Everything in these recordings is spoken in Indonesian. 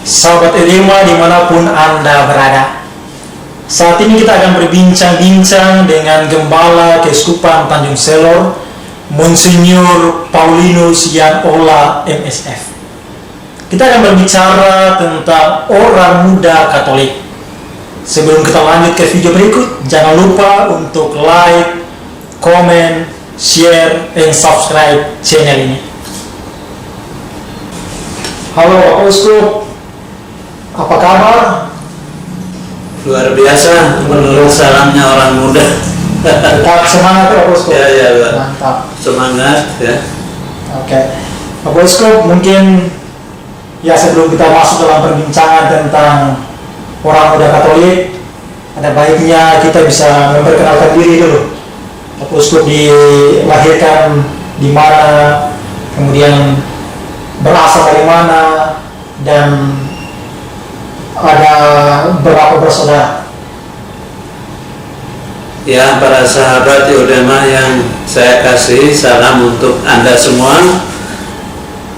Sahabat Edema dimanapun Anda berada, saat ini kita akan berbincang-bincang dengan Gembala Keuskupan Tanjung Selor, Monsinyur Paulinus Yan Ola MSF. Kita akan berbicara tentang orang muda Katolik. Sebelum kita lanjut ke video berikut, jangan lupa untuk like, komen, share, dan subscribe channel ini. Halo Pak Uskup, apa kabar? Luar biasa menurut salamnya orang muda. Tetap semangat ya Pak Uskup? Ya, Mantap. Semangat ya. Oke, Pak Uskup, mungkin ya sebelum kita masuk dalam perbincangan tentang orang muda Katolik, ada baiknya kita bisa memperkenalkan diri dulu. Pak Uskup dilahirkan di mana, kemudian berasal dari mana, dan ada berapa bersaudara? Ya, para sahabat Yudema yang saya kasih, salam untuk Anda semua.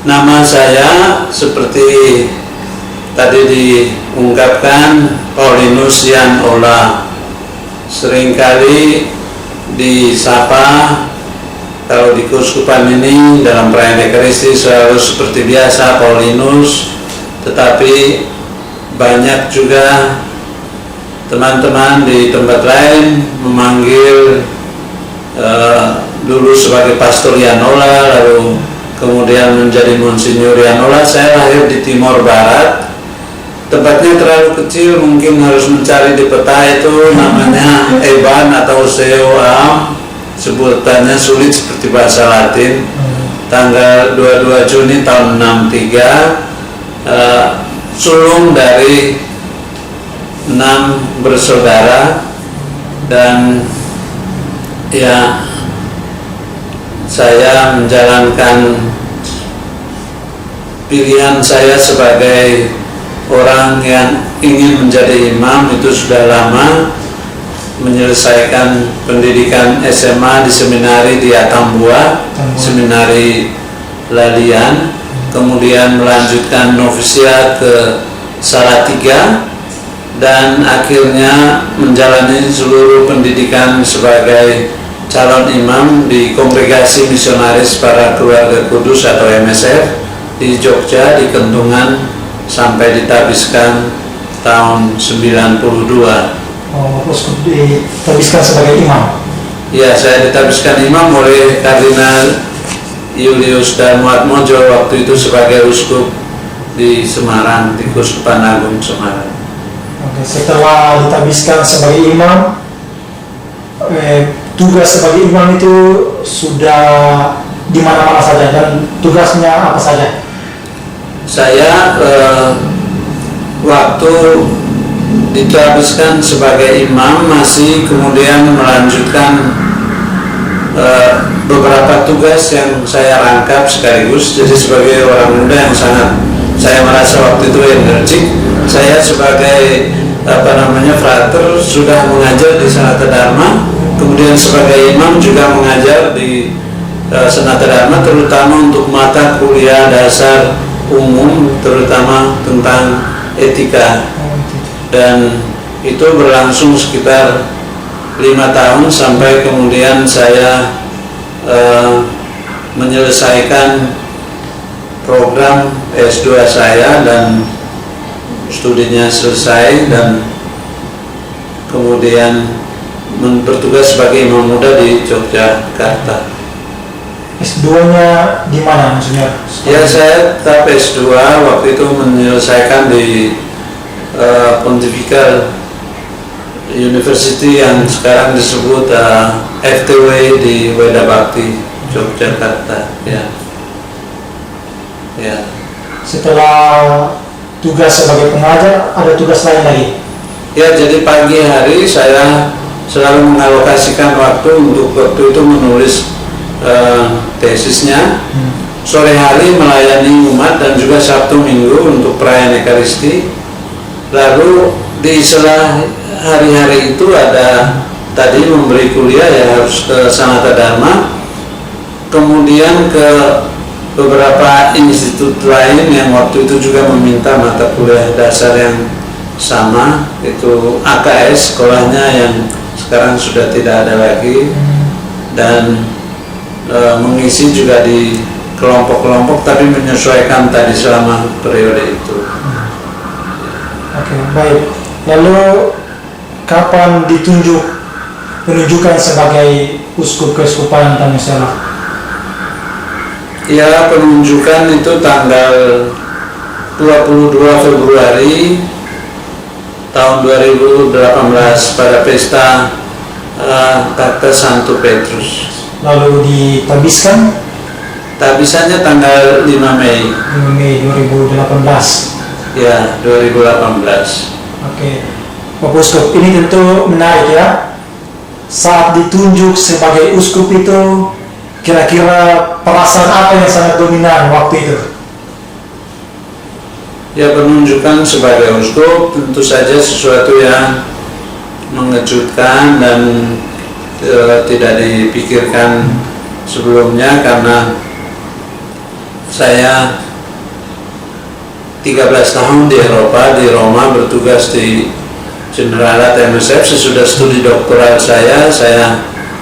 Nama saya seperti tadi diungkapkan, Paulinus Yan Ola. Seringkali disapa kalau di keuskupan ini dalam perayaan Ekaristi selalu seperti biasa Paulinus, tetapi banyak juga teman-teman di tempat lain memanggil dulu sebagai Pastor Yan Ola, lalu kemudian menjadi Monsinyur Yan Ola. Saya lahir di Timor Barat, tempatnya terlalu kecil, mungkin harus mencari di peta, itu namanya Eban atau Seoam, sebutannya sulit seperti bahasa Latin. Tanggal 22 Juni tahun 63, sulung dari 6 bersaudara, dan ya saya menjalankan pilihan saya sebagai orang yang ingin menjadi imam itu sudah lama. Menyelesaikan pendidikan SMA di seminari di Atambua, seminari Lalian, kemudian melanjutkan novisiat ke Salatiga, dan akhirnya menjalani seluruh pendidikan sebagai calon imam di Kongregasi Misionaris Para Keluarga Kudus atau MSF di Jogja, di Kentungan, sampai ditabiskan tahun 92. Oh, Uskup ditabiskan sebagai imam? Ya, saya ditabiskan imam oleh Kardinal Julius Darmoatmojo waktu itu sebagai uskup di Semarang, di Keuskupan Agung Semarang. Oke, setelah ditabiskan sebagai imam, tugas sebagai imam itu sudah di mana-mana saja, dan tugasnya apa saja? Saya waktu ditabiskan sebagai imam masih kemudian melanjutkan beberapa tugas yang saya rangkap sekaligus. Jadi sebagai orang muda yang sangat, saya merasa waktu itu energik, saya sebagai frater sudah mengajar di Sanata Dharma, kemudian sebagai imam juga mengajar di Sanata Dharma, terutama untuk mata kuliah dasar umum, terutama tentang etika, dan itu berlangsung sekitar 5 tahun sampai kemudian saya menyelesaikan program S2 saya dan studinya selesai, dan kemudian bertugas sebagai imam muda di Yogyakarta. S2-nya di mana maksudnya? Ya, saya tetap S2 waktu itu menyelesaikan di Pontifical University yang sekarang disebut FTW di Weda Bakti, Yogyakarta. Ya. Setelah tugas sebagai pengajar, ada tugas lain lagi? Ya, jadi pagi hari saya selalu mengalokasikan waktu untuk waktu itu menulis tesisnya. Sore hari melayani umat, dan juga Sabtu Minggu untuk perayaan Ekaristi. Lalu di sela hari-hari itu ada tadi memberi kuliah, ya harus ke Sanata Dharma, kemudian ke beberapa institut lain yang waktu itu juga meminta mata kuliah dasar yang sama, itu AKS sekolahnya yang sekarang sudah tidak ada lagi, dan mengisi juga di kelompok-kelompok tapi menyesuaikan tadi selama periode itu. Oke, baik. Lalu kapan penunjukan sebagai uskup keuskupan Tanjung Selor? Ya, penunjukan itu tanggal 22 Februari tahun 2018 pada pesta Kata Santo Petrus. Lalu ditabiskan? Tabisannya tanggal 5 Mei. 5 Mei 2018. Ya, 2018. Oke, Bapak Uskup, ini tentu menarik ya. Saat ditunjuk sebagai uskup itu, kira-kira perasaan apa yang sangat dominan waktu itu? Ya, penunjukan sebagai uskup tentu saja sesuatu yang mengejutkan dan tidak dipikirkan sebelumnya, karena saya 13 tahun di Eropa, di Roma, bertugas di Generalat MSF. Sesudah studi doktoral saya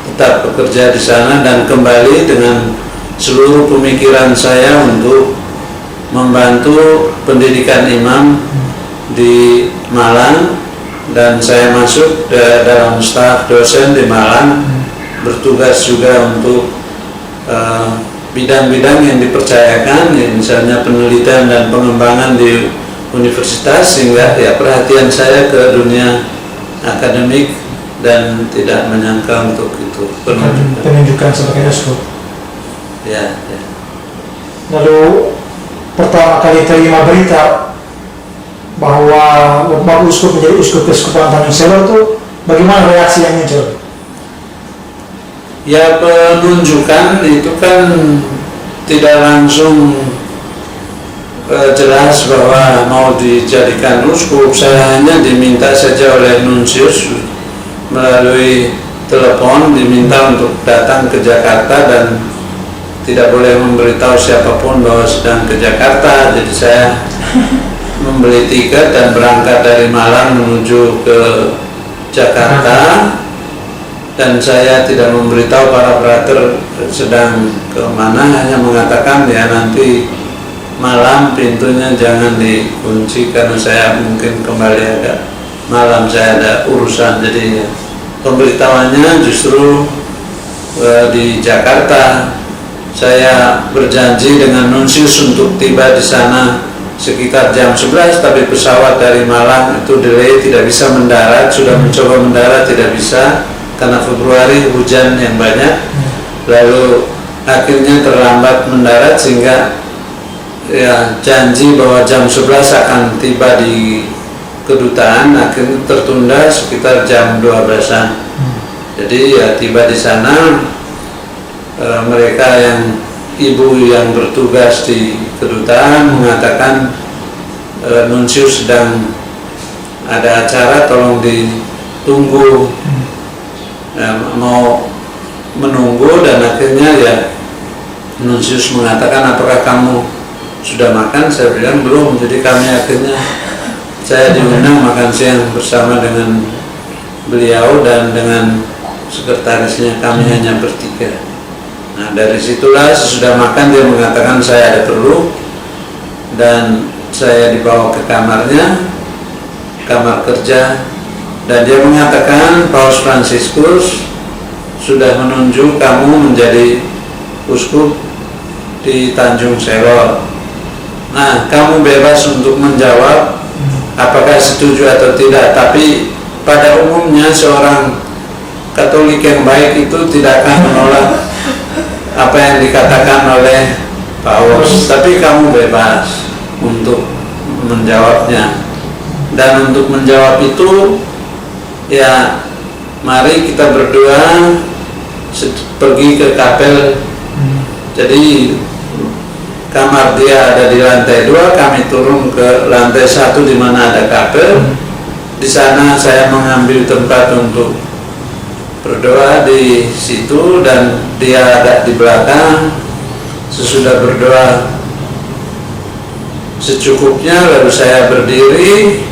tetap bekerja di sana dan kembali dengan seluruh pemikiran saya untuk membantu pendidikan imam di Malang, dan saya masuk dalam staf dosen di Malang, bertugas juga untuk bidang-bidang yang dipercayakan, ya, misalnya penelitian dan pengembangan di universitas, sehingga ya perhatian saya ke dunia akademik dan tidak menyangka untuk itu penunjukan sebagai uskup. Ya. Lalu pertama kali terima berita bahwa Bapak Uskup menjadi uskup keuskupan Tanjung Selor itu, bagaimana reaksi yang muncul? Ya, penunjukan itu kan tidak langsung jelas bahwa mau dijadikan uskup. Saya hanya diminta saja oleh nunsius melalui telepon, diminta untuk datang ke Jakarta dan tidak boleh memberitahu siapapun bahwa sedang ke Jakarta. Jadi saya membeli tiket dan berangkat dari Malang menuju ke Jakarta, dan saya tidak memberitahu para frater sedang ke mana, hanya mengatakan ya nanti malam pintunya jangan dikunci karena saya mungkin kembali agak malam, saya ada urusan. Jadi pemberitahuannya justru di Jakarta. Saya berjanji dengan nunsius untuk tiba di sana sekitar jam 11, tapi pesawat dari Malang itu delay, tidak bisa mendarat. Sudah mencoba mendarat, tidak bisa karena Februari hujan yang banyak, lalu akhirnya terlambat mendarat, sehingga ya janji bahwa jam 11 akan tiba di kedutaan akhirnya tertunda sekitar jam 12-an. Jadi ya tiba di sana, mereka yang ibu yang bertugas di kedutaan mengatakan nunsius sedang ada acara, tolong ditunggu. Mau menunggu, dan akhirnya ya nunsius mengatakan, apakah kamu sudah makan? Saya bilang belum. Jadi kami akhirnya, saya diundang makan siang bersama dengan beliau dan dengan sekretarisnya, kami hanya bertiga. Nah, dari situlah sesudah makan dia mengatakan saya ada perlu, dan saya dibawa ke kamarnya, kamar kerja, dan dia mengatakan Paus Fransiskus sudah menunjuk kamu menjadi uskup di Tanjung Selor. Nah, kamu bebas untuk menjawab apakah setuju atau tidak, tapi pada umumnya seorang Katolik yang baik itu tidak akan menolak apa yang dikatakan oleh Paus, tapi kamu bebas untuk menjawabnya. Dan untuk menjawab itu ya mari kita berdua pergi ke kapel. Jadi kamar dia ada di lantai 2, kami turun ke lantai 1 di mana ada kapel. Di sana saya mengambil tempat untuk berdoa di situ, dan dia ada di belakang. sesudah berdoa secukupnya, lalu saya berdiri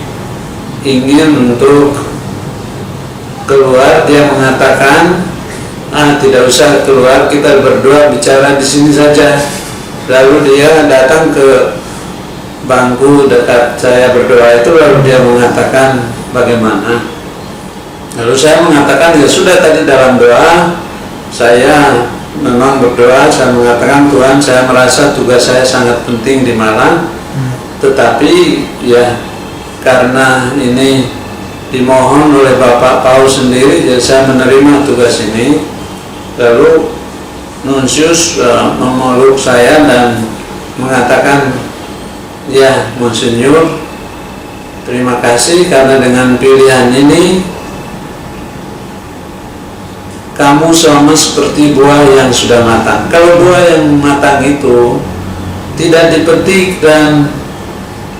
ingin untuk keluar. Dia mengatakan, tidak usah keluar, kita berdoa bicara di sini saja. Lalu dia datang ke bangku dekat saya berdoa itu, lalu dia mengatakan, bagaimana? Lalu saya mengatakan, ya sudah, tadi dalam doa saya memang berdoa, saya mengatakan, Tuhan, saya merasa tugas saya sangat penting di Malang, tetapi ya karena ini dimohon oleh Bapak Paus sendiri, jadi saya menerima tugas ini. Lalu Nunsius memeluk saya dan mengatakan, ya Monsinyur, terima kasih karena dengan pilihan ini kamu sama seperti buah yang sudah matang. Kalau buah yang matang itu tidak dipetik dan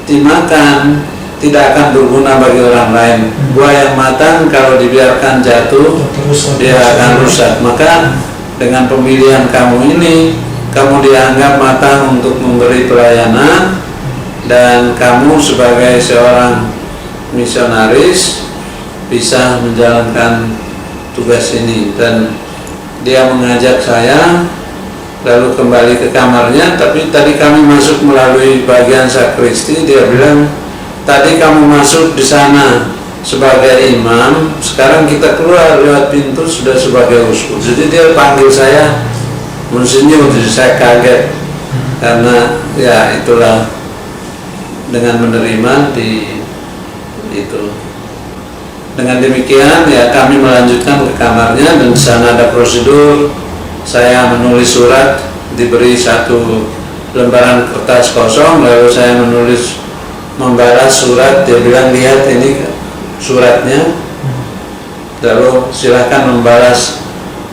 dimakan, tidak akan berguna bagi orang lain. Buah yang matang kalau dibiarkan jatuh, dia akan rusak. Maka dengan pemilihan kamu ini, kamu dianggap matang untuk memberi pelayanan, dan kamu sebagai seorang misionaris bisa menjalankan tugas ini. Dan dia mengajak saya lalu kembali ke kamarnya. Tapi tadi kami masuk melalui bagian sakristi. Dia bilang, tadi kamu masuk di sana sebagai imam, sekarang kita keluar lewat pintu sudah sebagai uskup. Jadi dia panggil saya Monsinyur. Jadi saya kaget karena ya itulah, dengan menerima di itu. Dengan demikian ya kami melanjutkan ke kamarnya, dan di sana ada prosedur. Saya menulis surat, diberi satu lembaran kertas kosong, lalu saya membalas surat. Dia bilang, lihat ini suratnya, lalu silahkan membalas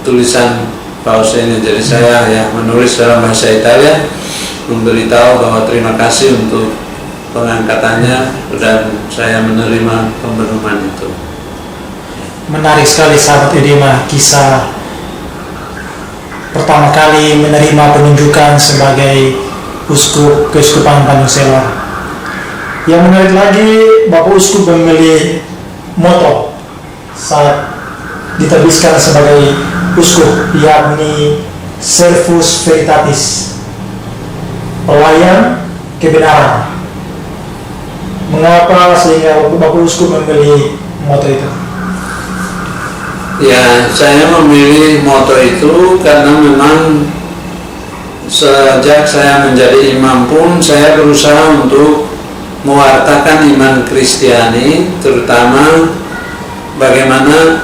tulisan Paus ini. Jadi saya ya menulis dalam bahasa Italia, memberitahu bahwa terima kasih untuk pengangkatannya dan saya menerima pembenuman itu. Menarik sekali sahabat Edema, kisah pertama kali menerima penunjukan sebagai uskup Keuskupan Tanjung Selor. Yang menarik lagi, Bapak Uskup memilih moto saat diterbitkan sebagai uskup, yakni Servus Veritatis, pelayan kebenaran. Mengapa sehingga Bapak Uskup memilih moto itu? Ya, saya memilih moto itu karena memang sejak saya menjadi imam pun saya berusaha untuk mewartakan iman Kristiani, terutama bagaimana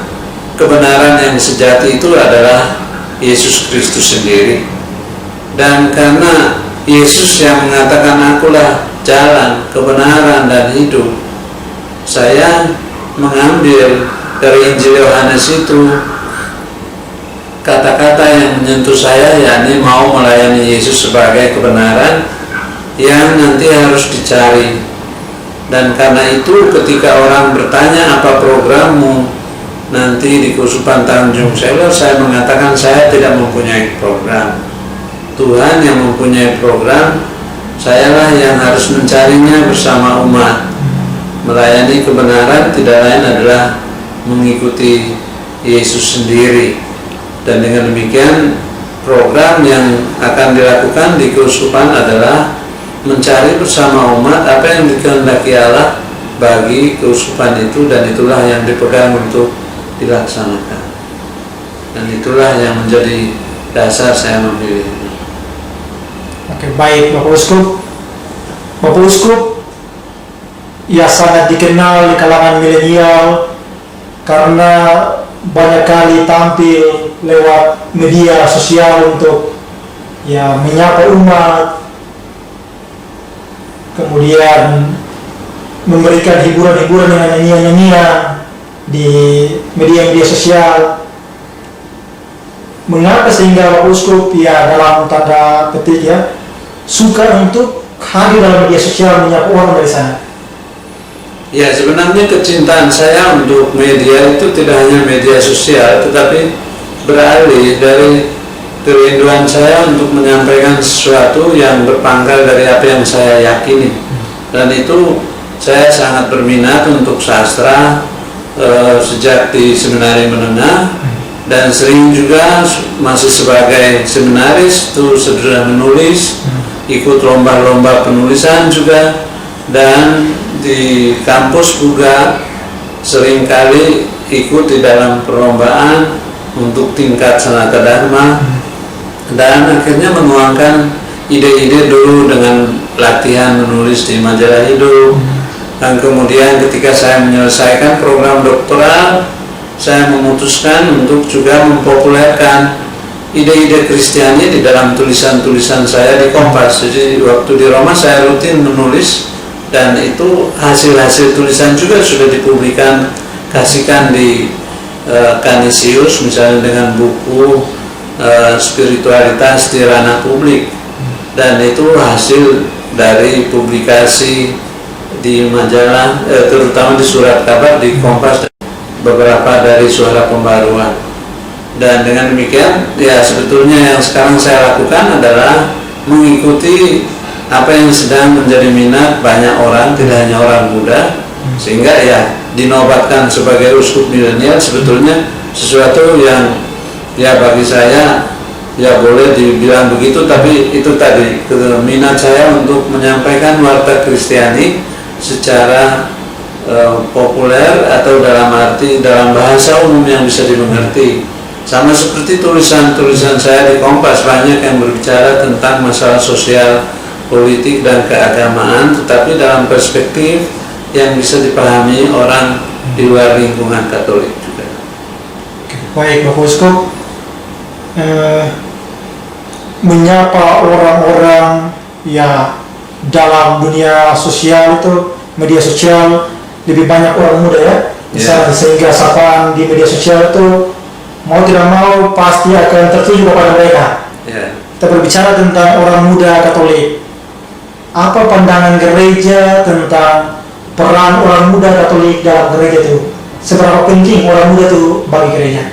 kebenaran yang sejati itu adalah Yesus Kristus sendiri. Dan karena Yesus yang mengatakan, akulah jalan, kebenaran, dan hidup, saya mengambil dari Injil Yohanes itu kata-kata yang menyentuh saya, yakni mau melayani Yesus sebagai kebenaran yang nanti harus dicari. Dan karena itu ketika orang bertanya, apa programmu nanti di Keuskupan Tanjung Selor, saya mengatakan saya tidak mempunyai program. Tuhan yang mempunyai program, sayalah yang harus mencarinya bersama umat. Melayani kebenaran tidak lain adalah mengikuti Yesus sendiri. Dan dengan demikian program yang akan dilakukan di keuskupan adalah mencari bersama umat apa yang dikehendaki Allah bagi keuskupan itu, dan itulah yang dipegang untuk dilaksanakan. Dan itulah yang menjadi dasar saya memilih. Oke, baik Bapak Uskup. Bapak Uskup ya sangat dikenal di kalangan milenial karena banyak kali tampil lewat media sosial untuk ya menyapa umat, kemudian memberikan hiburan-hiburan dengan nyanyian-nyanyian di media-media sosial. Mengapa sehingga Bapak Uskup ya dalam tanda petik ya suka untuk hadir dalam media sosial menyapa orang dari sana? Ya, sebenarnya kecintaan saya untuk media itu tidak hanya media sosial, tetapi beralih dari kerinduan saya untuk menyampaikan sesuatu yang berpangkal dari apa yang saya yakini, dan itu saya sangat berminat untuk sastra sejak di seminari menengah, dan sering juga masih sebagai seminaris itu sudah menulis, ikut lomba-lomba penulisan juga, dan di kampus juga seringkali ikut di dalam perlombaan untuk tingkat sanata dharma, dan akhirnya menuangkan ide-ide dulu dengan latihan menulis di majalah hidup. Dan kemudian ketika saya menyelesaikan program doktoral, saya memutuskan untuk juga mempopulerkan ide-ide Kristiani di dalam tulisan-tulisan saya di Kompas. Jadi waktu di Roma saya rutin menulis, dan itu hasil-hasil tulisan juga sudah dipublikasikan di Canisius, misalnya dengan buku spiritualitas di ranah publik, dan itu hasil dari publikasi di majalah, terutama di surat kabar di Kompas, beberapa dari Suara Pembaruan. Dan dengan demikian ya sebetulnya yang sekarang saya lakukan adalah mengikuti apa yang sedang menjadi minat banyak orang, tidak hanya orang muda, sehingga ya dinobatkan sebagai uskup milenial sebetulnya sesuatu yang ya bagi saya ya boleh dibilang begitu, tapi itu tadi minat saya untuk menyampaikan warta Kristiani secara populer, atau dalam arti dalam bahasa umum yang bisa dimengerti. Sama seperti tulisan-tulisan saya di Kompas, banyak yang berbicara tentang masalah sosial, politik, dan keagamaan, tetapi dalam perspektif yang bisa dipahami orang di luar lingkungan Katolik juga. Baik, Bapak Uskup, menyapa orang-orang ya dalam dunia sosial itu, media sosial lebih banyak orang muda ya, misalnya sehingga sapaan di media sosial itu mau tidak mau pasti akan tertuju kepada mereka. Kita berbicara tentang orang muda Katolik. Apa pandangan gereja tentang peran orang muda Katolik dalam gereja itu? Seberapa penting orang muda itu bagi gereja?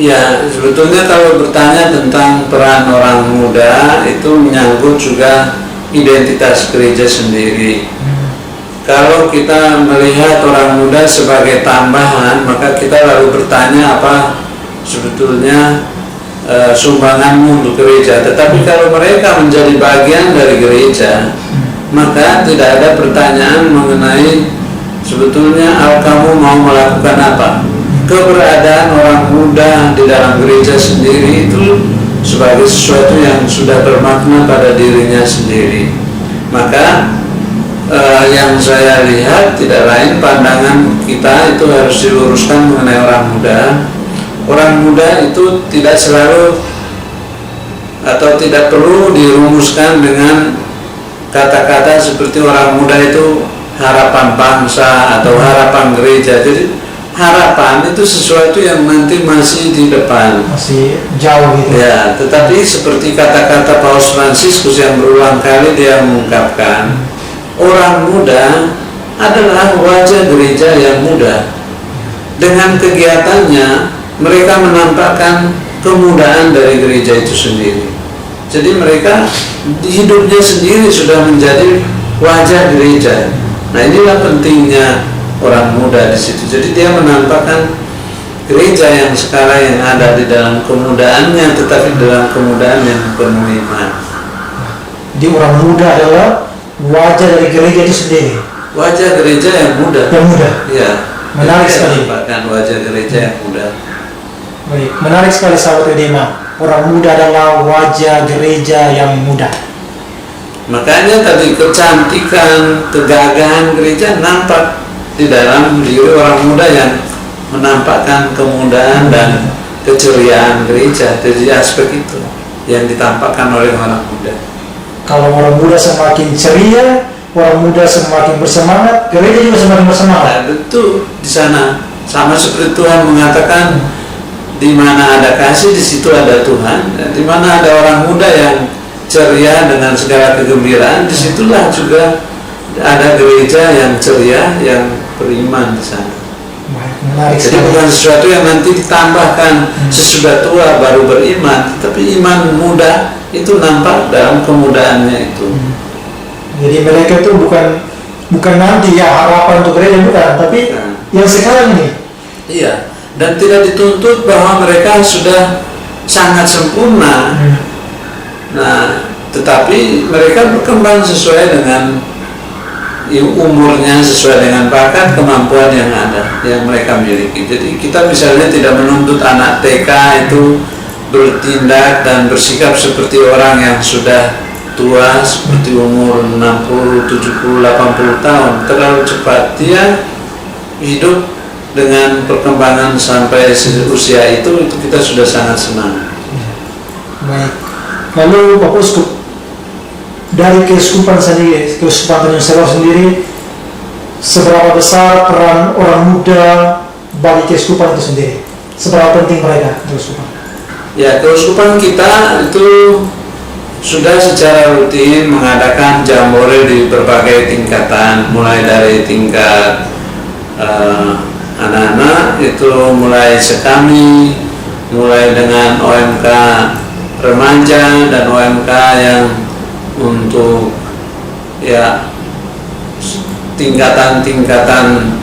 Ya, sebetulnya kalau bertanya tentang peran orang muda itu menyangkut juga identitas gereja sendiri. Kalau kita melihat orang muda sebagai tambahan, maka kita lalu bertanya apa sebetulnya sumbanganmu untuk gereja. Tetapi kalau mereka menjadi bagian dari gereja, maka tidak ada pertanyaan mengenai sebetulnya kamu mau melakukan apa. Keberadaan orang muda di dalam gereja sendiri itu sebagai sesuatu yang sudah bermakna pada dirinya sendiri. Maka yang saya lihat tidak lain pandangan kita itu harus diluruskan mengenai orang muda. Orang muda itu tidak selalu atau tidak perlu dirumuskan dengan kata-kata seperti orang muda itu harapan bangsa atau harapan gereja. Jadi harapan itu sesuatu yang nanti masih di depan, masih jauh gitu ya. Tetapi seperti kata-kata Paus Fransiskus yang berulang kali dia mengungkapkan, orang muda adalah wajah gereja yang muda. Dengan kegiatannya mereka menampakkan kemudaan dari gereja itu sendiri. Jadi mereka hidupnya sendiri sudah menjadi wajah gereja. Nah, inilah pentingnya orang muda di situ. Jadi dia menampakkan gereja yang sekarang yang ada di dalam kemudaannya, tetapi dalam kemudaan yang penuh iman. Jadi orang muda adalah wajah dari gereja itu sendiri. Wajah gereja yang muda. Yang muda. Ya. Menarik sekali. Menampakkan wajah gereja yang muda. Baik, menarik sekali sahabat Edema. Orang muda adalah wajah gereja yang muda. Makanya tadi kecantikan, kegagahan gereja nampak di dalam diri orang muda yang menampakkan kemudaan dan keceriaan gereja. Jadi aspek itu yang ditampakkan oleh orang muda. Kalau orang muda semakin ceria, orang muda semakin bersemangat, gereja juga semakin bersemangat. Nah, itu di sana sama seperti Tuhan mengatakan, di mana ada kasih di situ ada Tuhan. Di mana ada orang muda yang ceria dengan segala kegembiraan, disitulah juga ada gereja yang ceria, yang beriman di sana. Baik. Menarik Jadi sekali. bukan sesuatu yang nanti ditambahkan sesudah tua baru beriman, tapi iman muda itu nampak dalam kemudaannya itu. Jadi mereka itu bukan nanti ya harapan untuk gereja, bukan, tapi Nah. yang sekarang nih. Iya, dan tidak dituntut bahwa mereka sudah sangat sempurna. Nah, tetapi mereka berkembang sesuai dengan umurnya, sesuai dengan bakat kemampuan yang ada, yang mereka miliki. Jadi kita misalnya tidak menuntut anak TK itu bertindak dan bersikap seperti orang yang sudah tua, seperti umur 60, 70, 80 tahun. Terlalu cepat. Dia hidup dengan perkembangan sampai usia itu kita sudah sangat senang. Baik. Lalu Bapak Uskup, dari keuskupan sendiri, keuskupan Tanjung Selor sendiri, seberapa besar peran orang muda bagi keuskupan itu sendiri? Seberapa penting mereka keuskupan? Ya, keuskupan kita itu sudah secara rutin mengadakan jambore di berbagai tingkatan, mulai dari tingkat anak-anak itu mulai sekami, mulai dengan OMK remaja dan OMK yang untuk ya tingkatan-tingkatan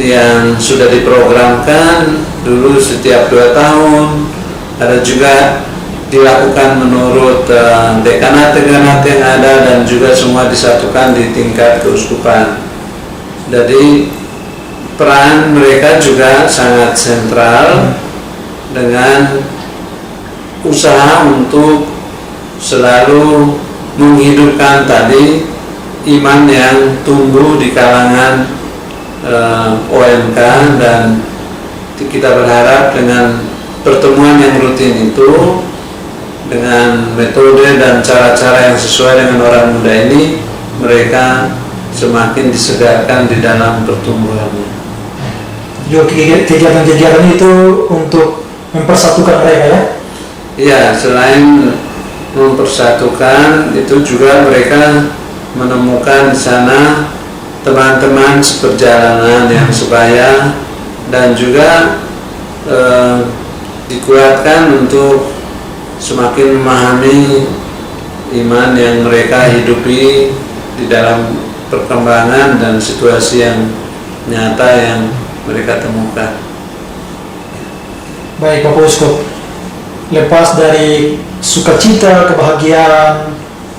yang sudah diprogramkan dulu setiap 2 tahun. Ada juga dilakukan menurut dekanat-dekanat yang ada dan juga semua disatukan di tingkat keuskupan. Jadi peran mereka juga sangat sentral dengan usaha untuk selalu menghidupkan tadi iman yang tumbuh di kalangan OMK, dan kita berharap dengan pertemuan yang rutin itu dengan metode dan cara-cara yang sesuai dengan orang muda ini, mereka semakin disegarkan di dalam pertumbuhannya. Juga kegiatan-kegiatan itu untuk mempersatukan mereka ya? Iya, selain mempersatukan itu juga mereka menemukan di sana teman-teman seperjalanan yang sebaya, dan juga dikuatkan untuk semakin memahami iman yang mereka hidupi di dalam perkembangan dan situasi yang nyata yang mereka temukan. Baik Bapak Uskup, lepas dari sukacita, kebahagiaan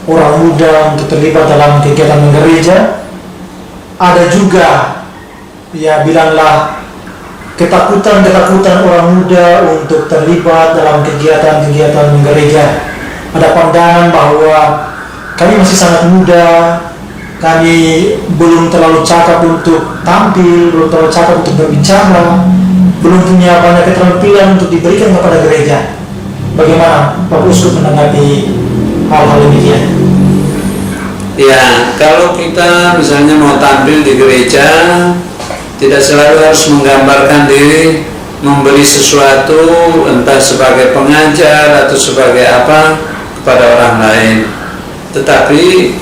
orang muda untuk terlibat dalam kegiatan gereja, ada juga ya bilanglah ketakutan orang muda untuk terlibat dalam kegiatan-kegiatan gereja. Ada pandangan bahwa kami masih sangat muda, kami belum terlalu cakap untuk tampil, belum terlalu cakap untuk berbicara, belum punya banyak keterampilan untuk diberikan kepada gereja. Bagaimana Bapak Uskup menanggapi hal-hal demikian? Ya, kalau kita misalnya mau tampil di gereja, tidak selalu harus menggambarkan diri memberi sesuatu, entah sebagai pengajar atau sebagai apa, kepada orang lain. Tetapi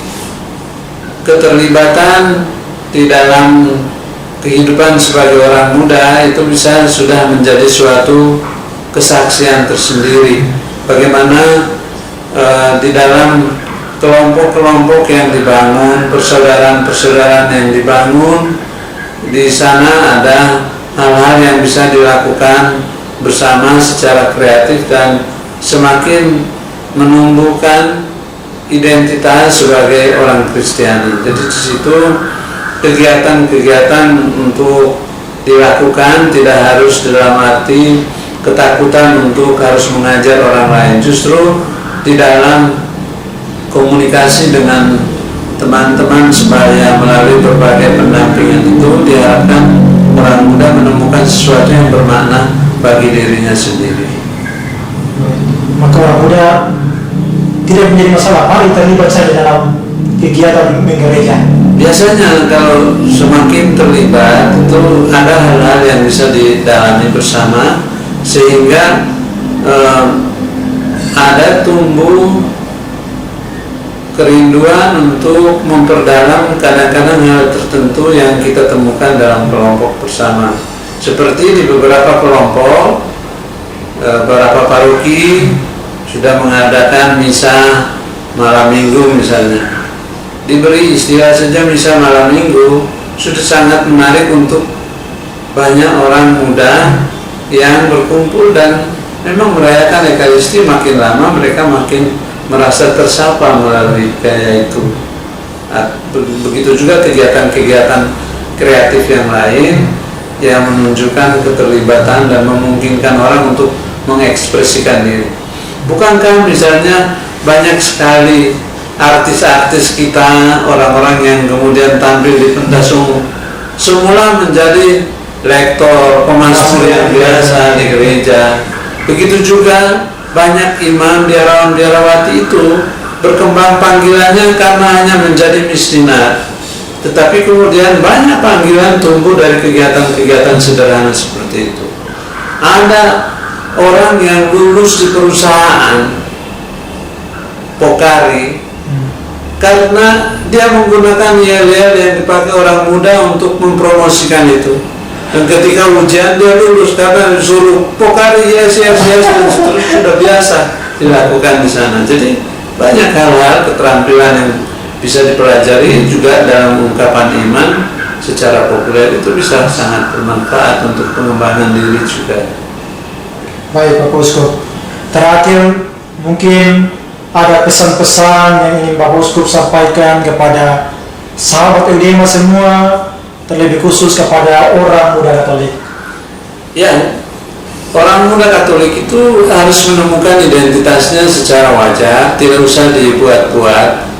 keterlibatan di dalam kehidupan sebagai orang muda itu bisa sudah menjadi suatu kesaksian tersendiri. Bagaimana di dalam kelompok-kelompok yang dibangun, persaudaraan-persaudaraan yang dibangun, di sana ada hal-hal yang bisa dilakukan bersama secara kreatif dan semakin menumbuhkan identitas sebagai orang Kristiani. Jadi di situ kegiatan-kegiatan untuk dilakukan tidak harus dalam arti ketakutan untuk harus mengajar orang lain. Justru di dalam komunikasi dengan teman-teman supaya melalui berbagai pendampingan itu diharapkan orang muda menemukan sesuatu yang bermakna bagi dirinya sendiri. Maka orang muda tidak menjadi masalah, mari terlibat saja dalam kegiatan gereja. Biasanya kalau semakin terlibat itu ada hal-hal yang bisa didalami bersama, sehingga ada tumbuh kerinduan untuk memperdalam kadang-kadang hal tertentu yang kita temukan dalam kelompok bersama. Seperti di beberapa kelompok, beberapa paroki sudah mengadakan misa malam minggu misalnya. Diberi istilah saja misa malam minggu sudah sangat menarik untuk banyak orang muda yang berkumpul dan memang merayakan Ekaristi. Makin lama mereka makin merasa tersapa melalui gaya itu. Begitu juga kegiatan-kegiatan kreatif yang lain yang menunjukkan keterlibatan dan memungkinkan orang untuk mengekspresikan diri. Bukankah misalnya banyak sekali artis-artis kita, orang-orang yang kemudian tampil di pentas umum, semula menjadi lektor, pemazmur yang biasa di gereja. Begitu juga banyak imam, biarawan-biarawati itu berkembang panggilannya karena hanya menjadi missioner. Tetapi kemudian banyak panggilan tumbuh dari kegiatan-kegiatan sederhana seperti itu. Ada orang yang lulus di perusahaan Pokari karena dia menggunakan yel-yel yang dipakai orang muda untuk mempromosikan itu. Dan ketika ujian dia lulus karena disuruh Pokari yes, dan seterusnya sudah biasa dilakukan di sana. Jadi banyak hal-hal keterampilan yang bisa dipelajari juga dalam ungkapan iman secara populer itu bisa sangat bermanfaat untuk pengembangan diri juga. Baik Bapak Uskup, terakhir mungkin ada pesan-pesan yang ingin Bapak Uskup sampaikan kepada sahabat Eudema semua, terlebih khusus kepada orang muda Katolik. Ya, orang muda Katolik itu harus menemukan identitasnya secara wajar, tidak usah dibuat-buat,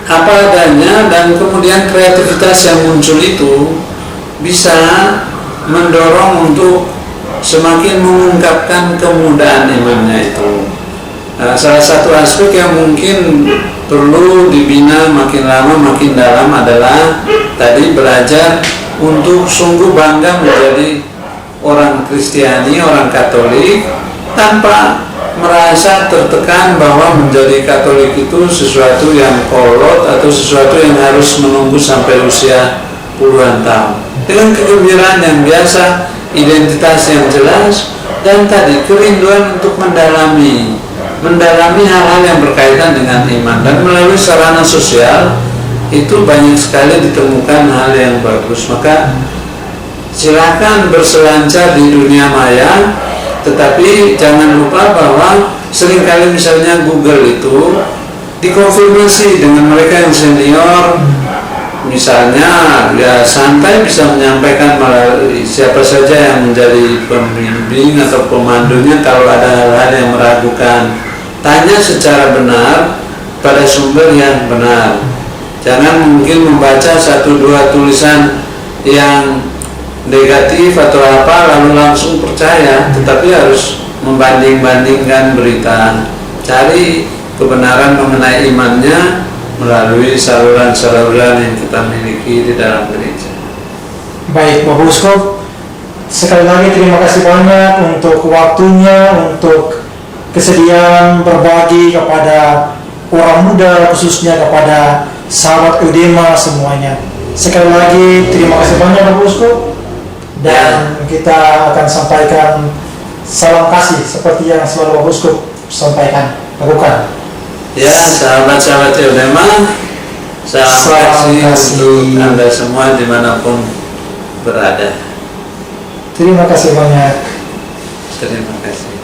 apa adanya, dan kemudian kreativitas yang muncul itu bisa mendorong untuk semakin mengungkapkan kemudaan imannya itu. Salah satu aspek yang mungkin perlu dibina makin lama makin dalam adalah tadi belajar untuk sungguh bangga menjadi orang Kristiani, orang Katolik, tanpa merasa tertekan bahwa menjadi Katolik itu sesuatu yang kolot atau sesuatu yang harus menunggu sampai usia puluhan tahun. Dengan kegembiraan yang biasa, identitas yang jelas, dan tadi kerinduan untuk mendalami hal-hal yang berkaitan dengan iman. Dan melalui sarana sosial itu banyak sekali ditemukan hal yang bagus. Maka silakan berselancar di dunia maya, tetapi jangan lupa bahwa seringkali misalnya Google itu dikonfirmasi dengan mereka yang senior, misalnya ya santai bisa menyampaikan melalui siapa saja yang menjadi pembimbing atau pemandunya. Kalau ada hal-hal yang meragukan, tanya secara benar pada sumber yang benar. Jangan mungkin membaca satu dua tulisan yang negatif atau apa lalu langsung percaya, tetapi harus membanding-bandingkan berita, cari kebenaran mengenai imannya melalui saluran-saluran yang kita miliki di dalam gereja. Baik Bapak Uskup, sekali lagi terima kasih banyak untuk waktunya, untuk kesediaan berbagi kepada orang muda, khususnya kepada sahabat Eudema semuanya. Sekali lagi terima kasih banyak Bapak Uskup. Dan kita akan sampaikan salam kasih seperti yang selalu Bapak Uskup sampaikan, lakukan. Ya, sahabat-sahabat Eudema, salam kasih untuk Anda semua dimanapun berada. Terima kasih banyak. Terima kasih.